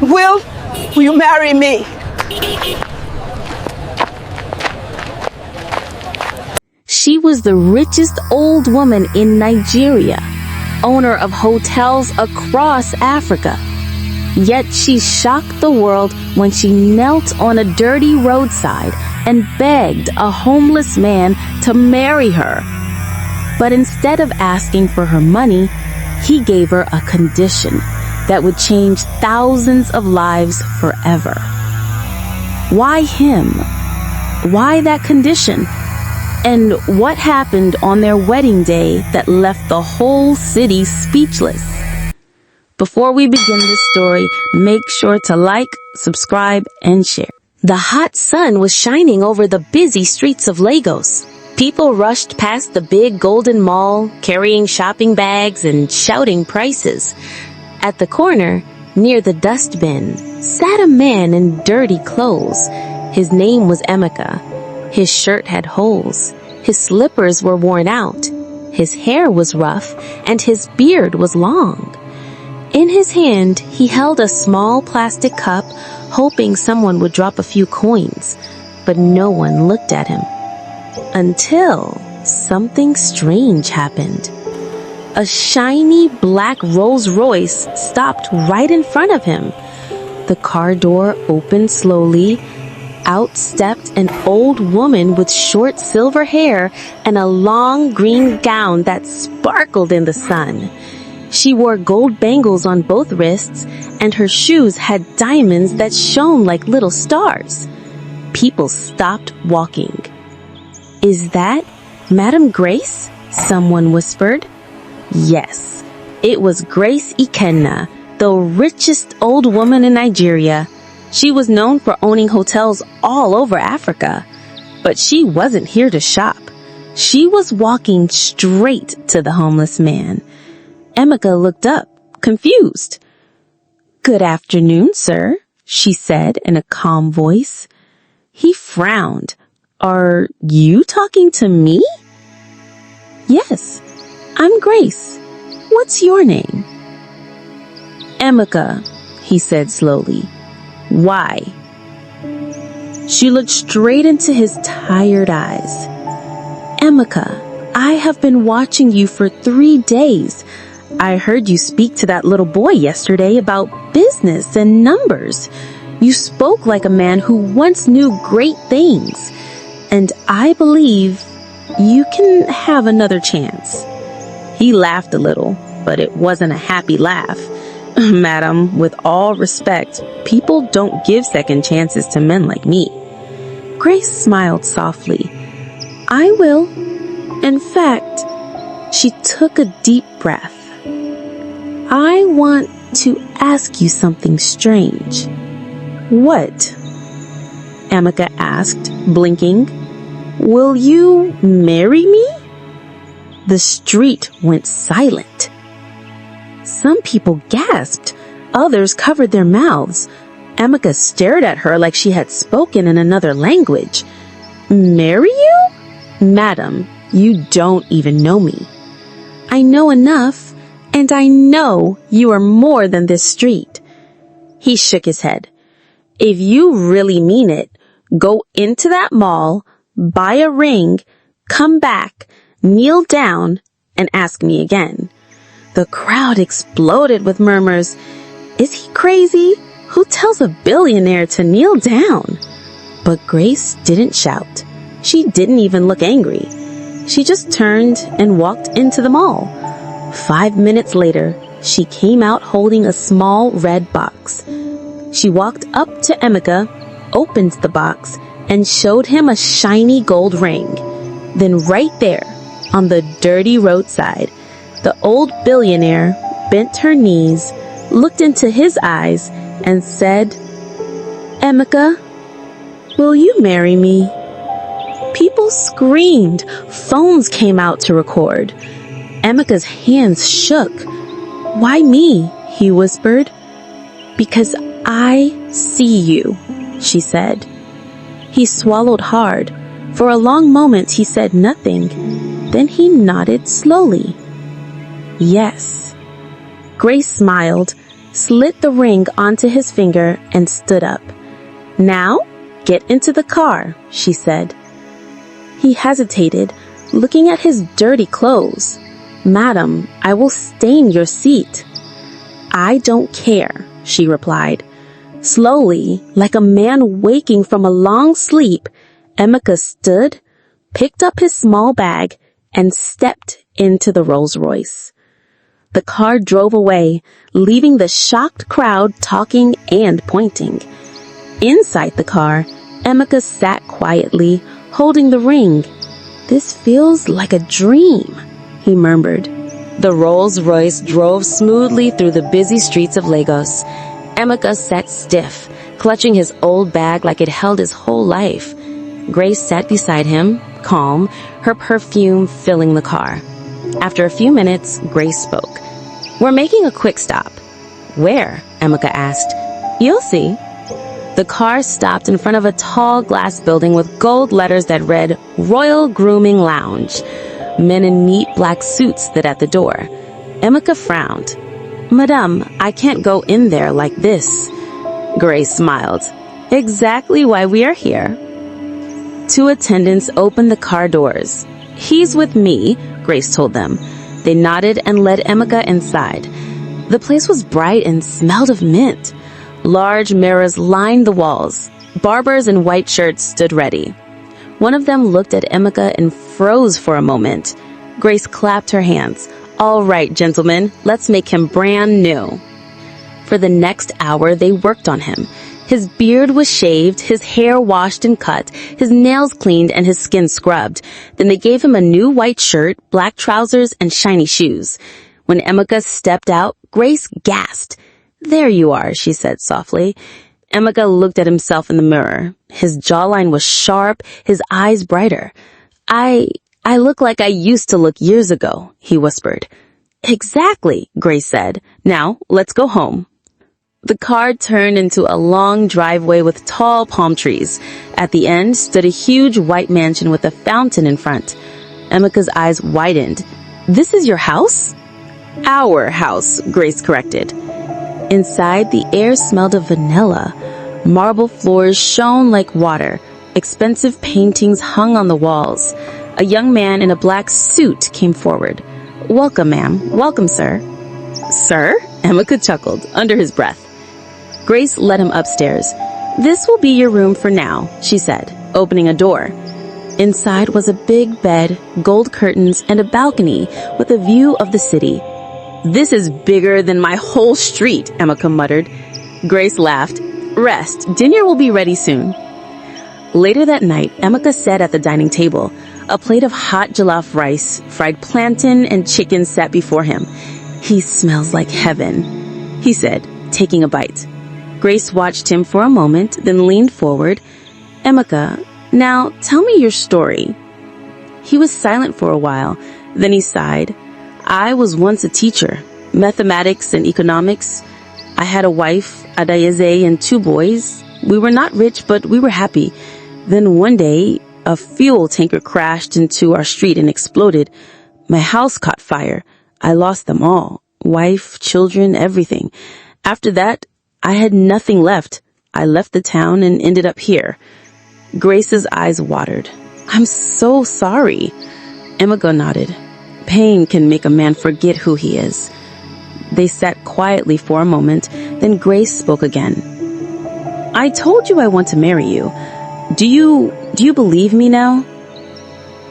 Will you marry me? She was the richest old woman in Nigeria, owner of hotels across Africa. Yet she shocked the world when she knelt on a dirty roadside and begged a homeless man to marry her. But instead of asking for her money, he gave her a condition that would change thousands of lives forever. Why him? Why that condition? And what happened on their wedding day that left the whole city speechless? Before we begin this story, make sure to like, subscribe, and share. The hot sun was shining over the busy streets of Lagos. People rushed past the big golden mall, carrying shopping bags and shouting prices. At the corner, near the dustbin, sat a man in dirty clothes. His name was Emeka. His shirt had holes. His slippers were worn out. His hair was rough, and his beard was long. In his hand, he held a small plastic cup, hoping someone would drop a few coins, but no one looked at him. Until something strange happened. A shiny black Rolls Royce stopped right in front of him. The car door opened slowly. Out stepped an old woman with short silver hair and a long green gown that sparkled in the sun. She wore gold bangles on both wrists, and her shoes had diamonds that shone like little stars. People stopped walking. "Is that Madam Grace?" someone whispered. Yes, it was Grace Ikenna, the richest old woman in Nigeria. She was known for owning hotels all over Africa. But she wasn't here to shop. She was walking straight to the homeless man. Emeka looked up, confused. "Good afternoon, sir," she said in a calm voice. He frowned. "Are you talking to me?" "Yes, I'm Grace. What's your name?" "Emeka," he said slowly. "Why?" She looked straight into his tired eyes. "Emeka, I have been watching you for 3 days. I heard you speak to that little boy yesterday about business and numbers. You spoke like a man who once knew great things. And I believe you can have another chance." He laughed a little, but it wasn't a happy laugh. "Madam, with all respect, people don't give second chances to men like me." Grace smiled softly. "I will. In fact," she took a deep breath. "I want to ask you something strange." "What?" Emeka asked, blinking. "Will you marry me?" The street went silent. Some people gasped. Others covered their mouths. Emeka stared at her like she had spoken in another language. "Marry you? Madam, you don't even know me." "I know enough, and I know you are more than this street." He shook his head. "If you really mean it, go into that mall, buy a ring, come back, kneel down, and ask me again." The crowd exploded with murmurs. "Is he crazy? Who tells a billionaire to kneel down?" But Grace didn't shout. She didn't even look angry. She just turned and walked into the mall. 5 minutes later, she came out holding a small red box. She walked up to Emeka, opened the box, and showed him a shiny gold ring. Then right there, on the dirty roadside, the old billionaire bent her knees, looked into his eyes, and said, "Emeka, will you marry me?" People screamed. Phones came out to record. Emeka's hands shook. "Why me?" he whispered. "Because I see you," she said. He swallowed hard. For a long moment he said nothing. Then he nodded slowly. "Yes." Grace smiled, slid the ring onto his finger, and stood up. "Now, get into the car," she said. He hesitated, looking at his dirty clothes. "Madam, I will stain your seat." "I don't care," she replied. Slowly, like a man waking from a long sleep, Emeka stood, picked up his small bag, and stepped into the Rolls-Royce. The car drove away, leaving the shocked crowd talking and pointing. Inside the car, Emeka sat quietly, holding the ring. "This feels like a dream," he murmured. The Rolls-Royce drove smoothly through the busy streets of Lagos. Emeka sat stiff, clutching his old bag like it held his whole life. Grace sat beside him, calm, her perfume filling the car. After a few minutes, Grace spoke. "We're making a quick stop." "Where?" Emeka asked. "You'll see." The car stopped in front of a tall glass building with gold letters that read Royal Grooming Lounge. Men in neat black suits stood at the door. Emeka frowned. "Madame, I can't go in there like this." Grace smiled. "Exactly why we are here." Two attendants opened the car doors. "He's with me," Grace told them. They nodded and led Emeka inside. The place was bright and smelled of mint. Large mirrors lined the walls. Barbers in white shirts stood ready. One of them looked at Emeka and froze for a moment. Grace clapped her hands. "All right, gentlemen, let's make him brand new." For the next hour, they worked on him. His beard was shaved, his hair washed and cut, his nails cleaned, and his skin scrubbed. Then they gave him a new white shirt, black trousers, and shiny shoes. When Emeka stepped out, Grace gasped. "There you are," she said softly. Emeka looked at himself in the mirror. His jawline was sharp, his eyes brighter. I look like I used to look years ago," he whispered. "Exactly," Grace said. "Now, let's go home." The car turned into a long driveway with tall palm trees. At the end stood a huge white mansion with a fountain in front. Emeka's eyes widened. "This is your house?" "Our house," Grace corrected. Inside, the air smelled of vanilla. Marble floors shone like water. Expensive paintings hung on the walls. A young man in a black suit came forward. "Welcome, ma'am. Welcome, sir." "Sir?" Emeka chuckled under his breath. Grace led him upstairs. "This will be your room for now," she said, opening a door. Inside was a big bed, gold curtains, and a balcony with a view of the city. "This is bigger than my whole street," Emeka muttered. Grace laughed. "Rest. Dinner will be ready soon." Later that night, Emeka sat at the dining table. A plate of hot jollof rice, fried plantain, and chicken sat before him. "He smells like heaven," he said, taking a bite. Grace watched him for a moment, then leaned forward. "Emeka, now tell me your story." He was silent for a while. Then he sighed. "I was once a teacher, mathematics and economics. I had a wife, Adaeze, and 2 boys. We were not rich, but we were happy. Then one day, a fuel tanker crashed into our street and exploded. My house caught fire. I lost them all. Wife, children, everything. After that, I had nothing left. I left the town and ended up here." Grace's eyes watered. "I'm so sorry." Emeka nodded. Pain can make a man forget who he is. They sat quietly for a moment, then Grace spoke again. "I told you I want to marry you. Do you believe me now?"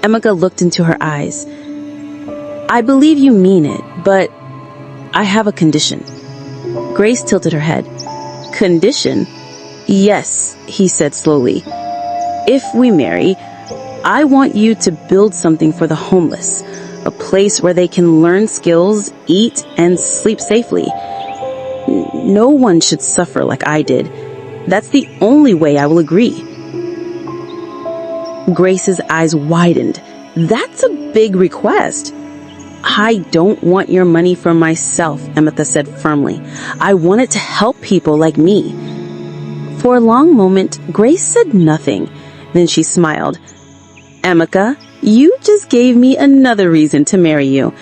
Emeka looked into her eyes. "I believe you mean it, but I have a condition." Grace tilted her head. "Condition?" "Yes," he said slowly. "If we marry, I want you to build something for the homeless, a place where they can learn skills, eat, and sleep safely. No one should suffer like I did. That's the only way I will agree." Grace's eyes widened. "That's a big request." "I don't want your money for myself," Emeka said firmly. "I want it to help people like me." For a long moment, Grace said nothing. Then she smiled. "Emeka, you just gave me another reason to marry you.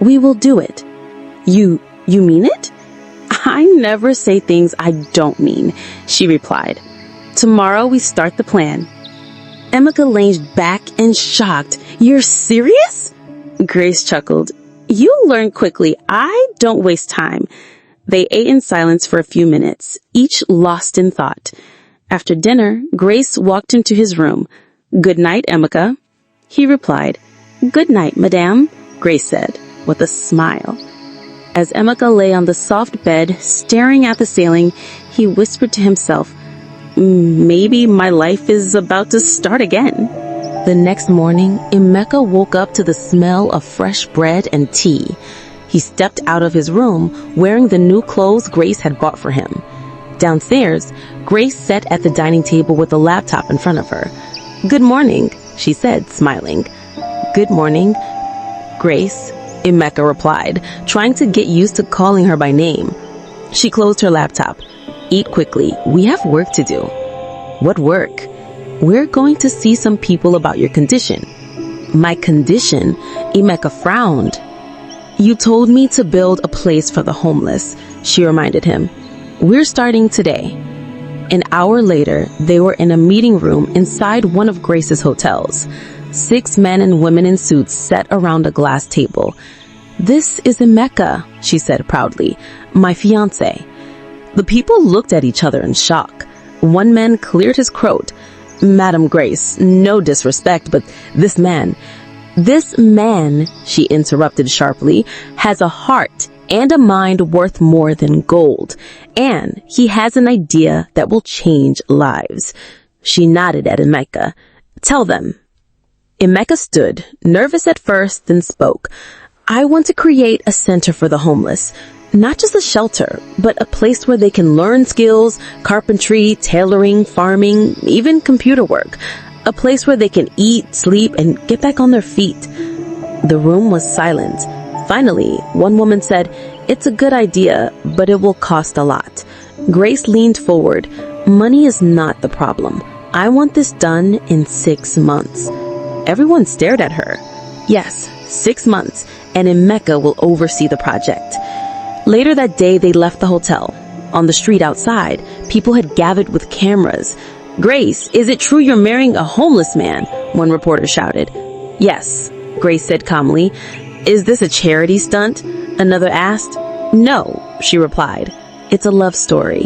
We will do it." You mean it?" I never say things I don't mean, she replied. Tomorrow we start the plan. Emeka leaned back in shocked. You're serious? Grace chuckled. You learn quickly. I don't waste time. They ate in silence for a few minutes, each lost in thought. After dinner, Grace walked into his room. Good night, Emeka. He replied. Good night, madame, Grace said, with a smile. As Emeka lay on the soft bed, staring at the ceiling, he whispered to himself, maybe my life is about to start again. The next morning, Emeka woke up to the smell of fresh bread and tea. He stepped out of his room wearing the new clothes Grace had bought for him. Downstairs, Grace sat at the dining table with a laptop in front of her. Good morning, she said, smiling. Good morning, Grace, Emeka replied, trying to get used to calling her by name. She closed her laptop. Eat quickly. We have work to do. What work? We're going to see some people about your condition. My condition? Emeka frowned. You told me to build a place for the homeless, she reminded him. We're starting today. An hour later, they were in a meeting room inside one of Grace's hotels. 6 men and women in suits sat around a glass table. This is Emeka, she said proudly, my fiancé. The people looked at each other in shock. One man cleared his throat. Madam Grace, no disrespect, but this man, she interrupted sharply, has a heart and a mind worth more than gold. And he has an idea that will change lives. She nodded at Emeka. Tell them. Emeka stood, nervous at first, then spoke. I want to create a center for the homeless. Not just a shelter, but a place where they can learn skills, carpentry, tailoring, farming, even computer work. A place where they can eat, sleep, and get back on their feet. The room was silent. Finally, one woman said, It's a good idea, but it will cost a lot. Grace leaned forward. Money is not the problem. I want this done in 6 months. Everyone stared at her. Yes, 6 months, and Emeka will oversee the project. Later that day, they left the hotel. On the street outside, people had gathered with cameras. Grace, is it true you're marrying a homeless man? One reporter shouted. Yes, Grace said calmly. Is this a charity stunt? Another asked. No, she replied. It's a love story.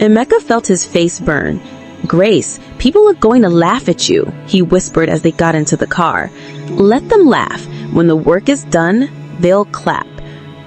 Emeka felt his face burn. Grace, people are going to laugh at you, he whispered as they got into the car. Let them laugh. When the work is done, they'll clap.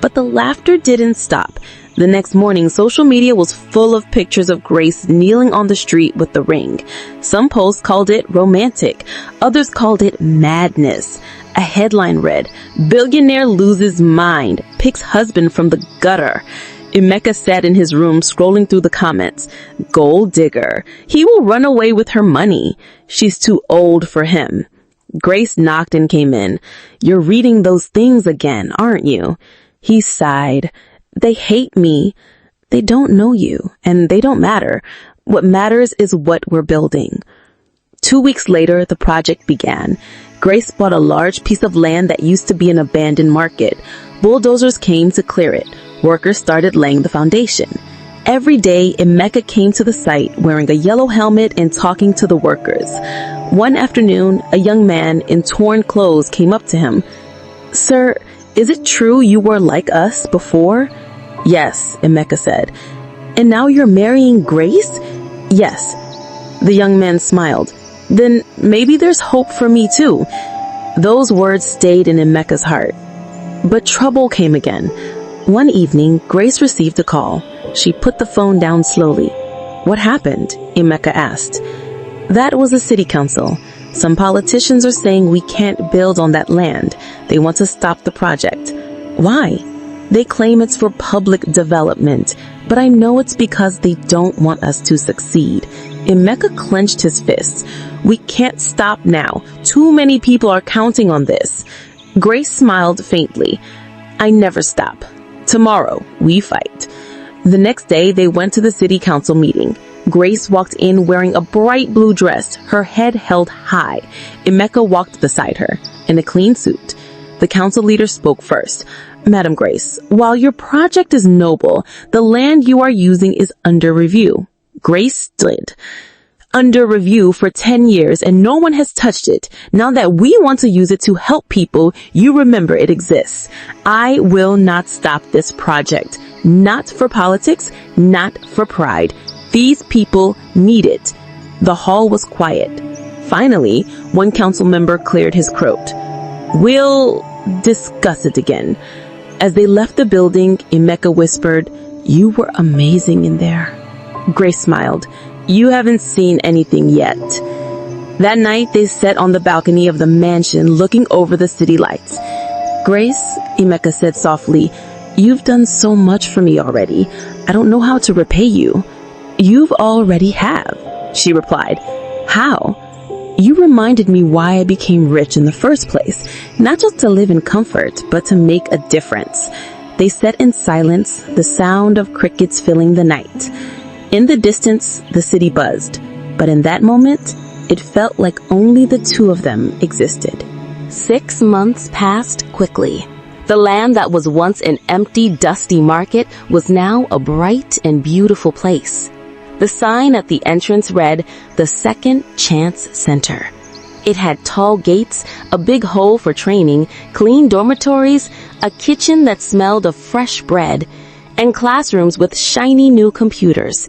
But the laughter didn't stop. The next morning, social media was full of pictures of Grace kneeling on the street with the ring. Some posts called it romantic. Others called it madness. A headline read, Billionaire loses mind, picks husband from the gutter. Emeka sat in his room scrolling through the comments. Gold digger. He will run away with her money. She's too old for him. Grace knocked and came in. You're reading those things again, aren't you? He sighed. They hate me. They don't know you, and they don't matter. What matters is what we're building. 2 weeks later, the project began. Grace bought a large piece of land that used to be an abandoned market. Bulldozers came to clear it. Workers started laying the foundation. Every day, Emeka came to the site wearing a yellow helmet and talking to the workers. One afternoon, a young man in torn clothes came up to him. Sir, is it true you were like us before? Yes, Emeka said. And now you're marrying Grace? Yes. The young man smiled. Then maybe there's hope for me too. Those words stayed in Emeka's heart. But trouble came again. One evening, Grace received a call. She put the phone down slowly. What happened? Emeka asked. That was the city council. Some politicians are saying we can't build on that land. They want to stop the project. Why? They claim it's for public development, but I know it's because they don't want us to succeed. Emeka clenched his fists. We can't stop now. Too many people are counting on this. Grace smiled faintly. I never stop. Tomorrow, we fight. The next day, they went to the city council meeting. Grace walked in wearing a bright blue dress, her head held high. Emeka walked beside her, in a clean suit. The council leader spoke first. Madam Grace, while your project is noble, the land you are using is under review. Grace stood. Under review for 10 years and no one has touched it. Now that we want to use it to help people, you remember it exists. I will not stop this project. Not for politics, not for pride. These people need it. The hall was quiet. Finally, one council member cleared his throat. We'll discuss it again. As they left the building, Emeka whispered, "You were amazing in there." Grace smiled. "You haven't seen anything yet." That night, they sat on the balcony of the mansion looking over the city lights. "Grace," Emeka said softly, "you've done so much for me already. I don't know how to repay you." "You've already have," she replied. "How?" "You reminded me why I became rich in the first place, not just to live in comfort, but to make a difference." They sat in silence, the sound of crickets filling the night. In the distance, the city buzzed, but in that moment, it felt like only the two of them existed. 6 months passed quickly. The land that was once an empty, dusty market was now a bright and beautiful place. The sign at the entrance read, "The Second Chance Center." It had tall gates, a big hole for training, clean dormitories, a kitchen that smelled of fresh bread, and classrooms with shiny new computers.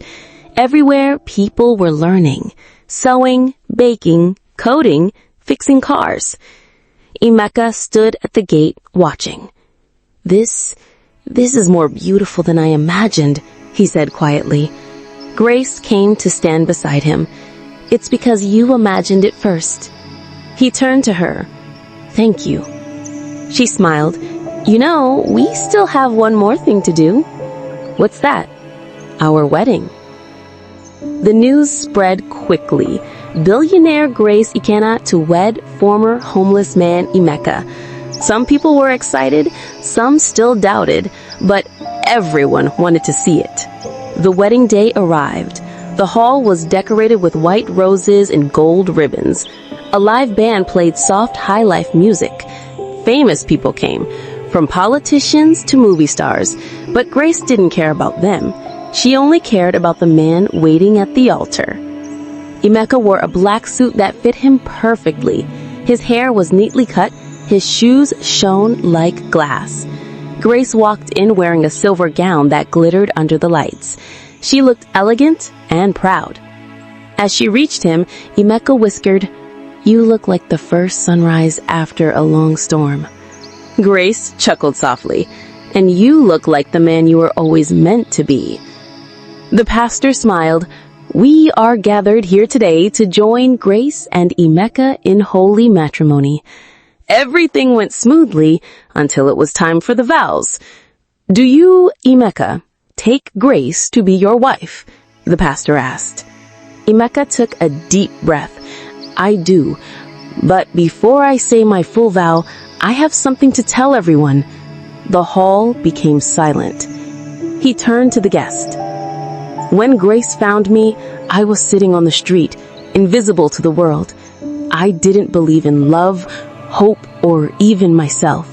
Everywhere, people were learning, sewing, baking, coding, fixing cars. Emeka stood at the gate, watching. This is more beautiful than I imagined," he said quietly. Grace came to stand beside him. "It's because you imagined it first." He turned to her. "Thank you." She smiled. "You know, we still have one more thing to do." "What's that?" "Our wedding." The news spread quickly. Billionaire Grace Ikenna to wed former homeless man Emeka. Some people were excited, some still doubted, but everyone wanted to see it. The wedding day arrived. The hall was decorated with white roses and gold ribbons. A live band played soft high-life music. Famous people came, from politicians to movie stars, but Grace didn't care about them. She only cared about the man waiting at the altar. Emeka wore a black suit that fit him perfectly. His hair was neatly cut, his shoes shone like glass. Grace walked in wearing a silver gown that glittered under the lights. She looked elegant and proud. As she reached him, Emeka whispered, "You look like the first sunrise after a long storm." Grace chuckled softly, "And you look like the man you were always meant to be." The pastor smiled. "We are gathered here today to join Grace and Emeka in holy matrimony." Everything went smoothly until it was time for the vows. "Do you, Emeka, take Grace to be your wife?" the pastor asked. Emeka took a deep breath. "I do, but before I say my full vow, I have something to tell everyone." The hall became silent. He turned to the guest. "When Grace found me, I was sitting on the street, invisible to the world. I didn't believe in love, hope, or even myself.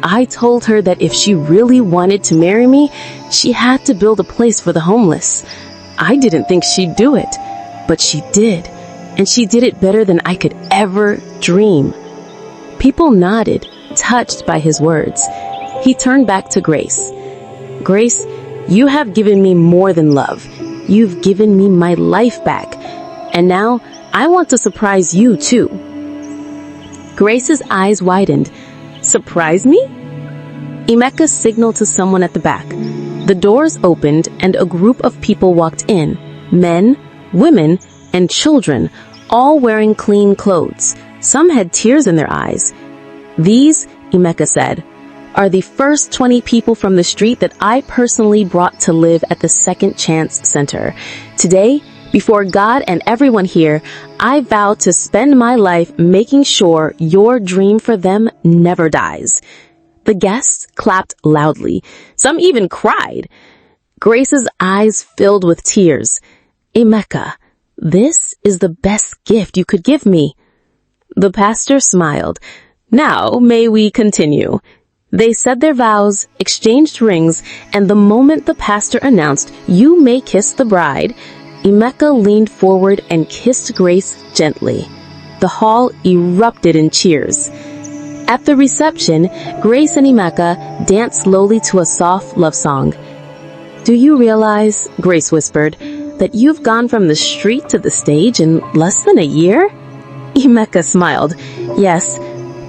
I told her that if she really wanted to marry me, she had to build a place for the homeless. I didn't think she'd do it, but she did, and she did it better than I could ever dream." People nodded, touched by his words. He turned back to Grace. "Grace, you have given me more than love. You've given me my life back, and now I want to surprise you too." Grace's eyes widened. "Surprise me?" Emeka signaled to someone at the back. The doors opened and a group of people walked in. Men, women, and children, all wearing clean clothes. Some had tears in their eyes. "These," Emeka said, "are the first 20 people from the street that I personally brought to live at the Second Chance Center. Today, before God and everyone here, I vow to spend my life making sure your dream for them never dies." The guests clapped loudly. Some even cried. Grace's eyes filled with tears. "Emeka, this is the best gift you could give me." The pastor smiled. "Now may we continue?" They said their vows, exchanged rings, and the moment the pastor announced, "You may kiss the bride," Emeka leaned forward and kissed Grace gently. The hall erupted in cheers. At the reception, Grace and Emeka danced slowly to a soft love song. "Do you realize," Grace whispered, "that you've gone from the street to the stage in less than a year?" Emeka smiled. "Yes,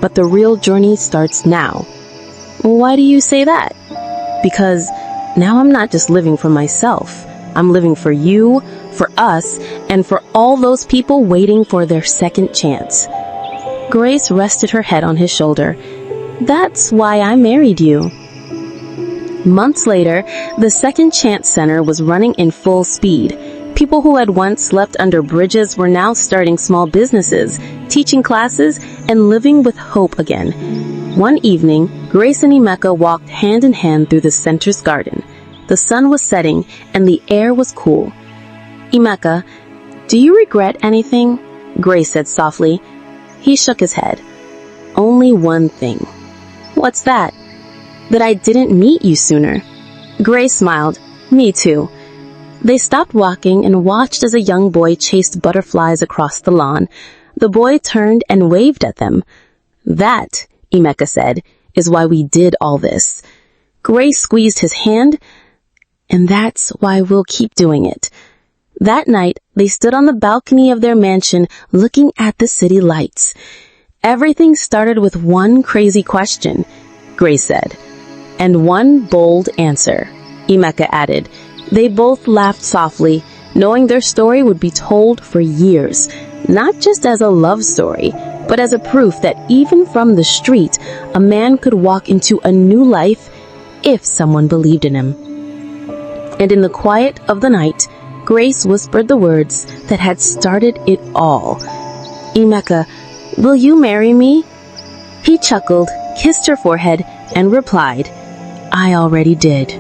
but the real journey starts now." "Why do you say that?" "Because now I'm not just living for myself. I'm living for you, for us, and for all those people waiting for their second chance." Grace rested her head on his shoulder. "That's why I married you." Months later, the Second Chance Center was running in full speed. People who had once slept under bridges were now starting small businesses, teaching classes, and living with hope again. One evening, Grace and Emeka walked hand in hand through the center's garden. The sun was setting, and the air was cool. "Emeka, do you regret anything?" Grace said softly. He shook his head. "Only one thing." "What's that?" "That I didn't meet you sooner." Grace smiled. "Me too." They stopped walking and watched as a young boy chased butterflies across the lawn. The boy turned and waved at them. "That," Emeka said, "is why we did all this." Grace squeezed his hand, "And that's why we'll keep doing it." That night, they stood on the balcony of their mansion looking at the city lights. "Everything started with one crazy question," Grace said. "And one bold answer," Emeka added. They both laughed softly, knowing their story would be told for years, not just as a love story, but as a proof that even from the street, a man could walk into a new life if someone believed in him. And in the quiet of the night, Grace whispered the words that had started it all. "Emeka, will you marry me?" He chuckled, kissed her forehead, and replied, "I already did."